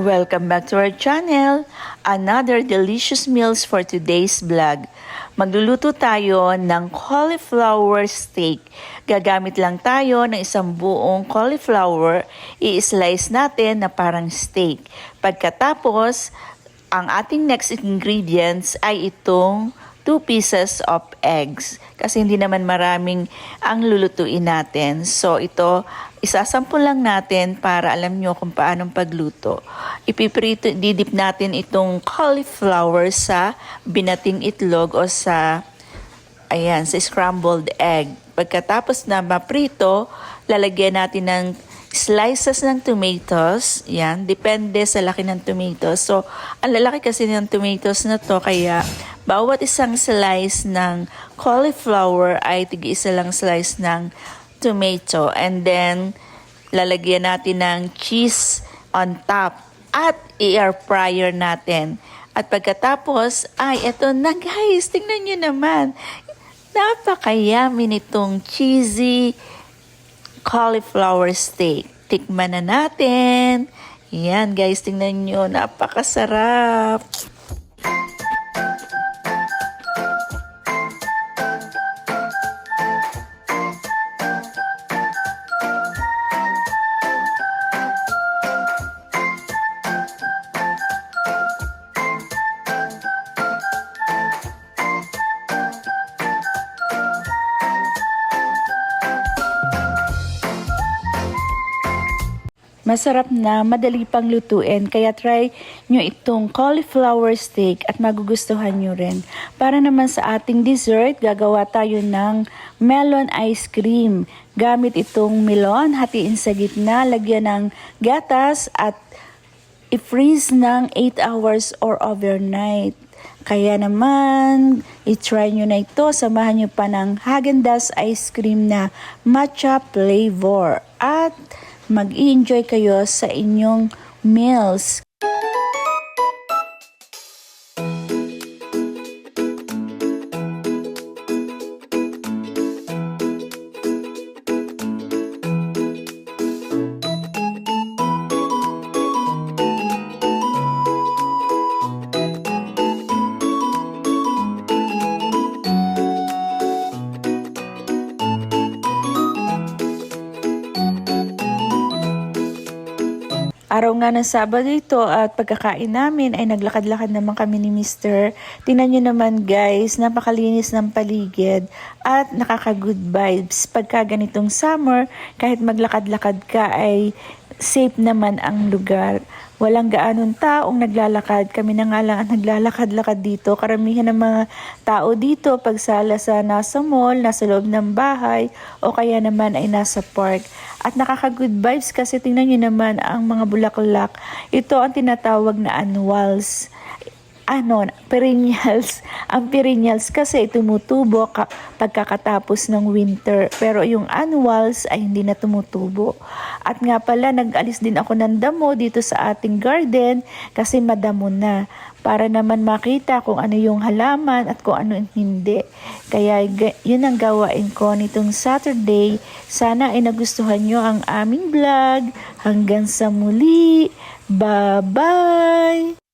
Welcome back to our channel. Another delicious meals for today's vlog. Magluluto tayo ng cauliflower steak. Gagamit lang tayo ng isang buong cauliflower. I-slice natin na parang steak. Pagkatapos, ang ating next ingredients ay itong 2 pieces of eggs. Kasi hindi naman maraming ang lulutuin natin. So ito, isasampul lang natin para alam nyo kung paanong pagluto. Didip natin itong cauliflower sa binating itlog o sa scrambled egg. Pagkatapos na maprito, lalagyan natin ng slices ng tomatoes. Yan, depende sa laki ng tomatoes. So, ang lalaki kasi ng tomatoes na to, kaya bawat isang slice ng cauliflower ay tig-isa lang slice ng tomato. And then, lalagyan natin ng cheese on top at i-air fryer natin. At pagkatapos, ay eto na guys, tingnan nyo naman. Napaka-yummy nitong cheesy cauliflower steak. Tikman na natin. Yan guys, tingnan nyo, napakasarap. Masarap na, madali pang lutuin, kaya try nyo itong cauliflower steak at magugustuhan nyo rin. Para naman sa ating dessert, gagawa tayo ng melon ice cream. Gamit itong melon, hatiin sa gitna, lagyan ng gatas at i-freeze ng 8 hours or overnight. Kaya naman, i-try nyo na ito. Samahan nyo pa ng Häagen-Dazs ice cream na matcha flavor. At mag-i-enjoy kayo sa inyong meals. Araw nga ng Sabado ito at pagkakain namin ay naglakad-lakad naman kami ni Mr. Tingnan nyo naman guys, napakalinis ng paligid at nakaka-good vibes. Pagka ganitong summer, kahit maglakad-lakad ka ay safe naman ang lugar. Walang gaanong taong naglalakad. Kami na nga lang ang naglalakad-lakad dito. Karamihan ng mga tao dito pagsala sa nasa mall, nasa loob ng bahay, o kaya naman ay nasa park. At nakaka-good vibes kasi tingnan nyo naman ang mga bulaklak. Ito ang tinatawag na annuals. Perennials. Ang perennials kasi tumutubo pagkakatapos ng winter. Pero yung annuals ay hindi na tumutubo. At nga pala, nag-alis din ako ng damo dito sa ating garden kasi madamo na. Para naman makita kung ano yung halaman at kung ano hindi. Kaya yun ang gawain ko nitong Saturday. Sana ay nagustuhan nyo ang aming vlog. Hanggang sa muli. Bye-bye!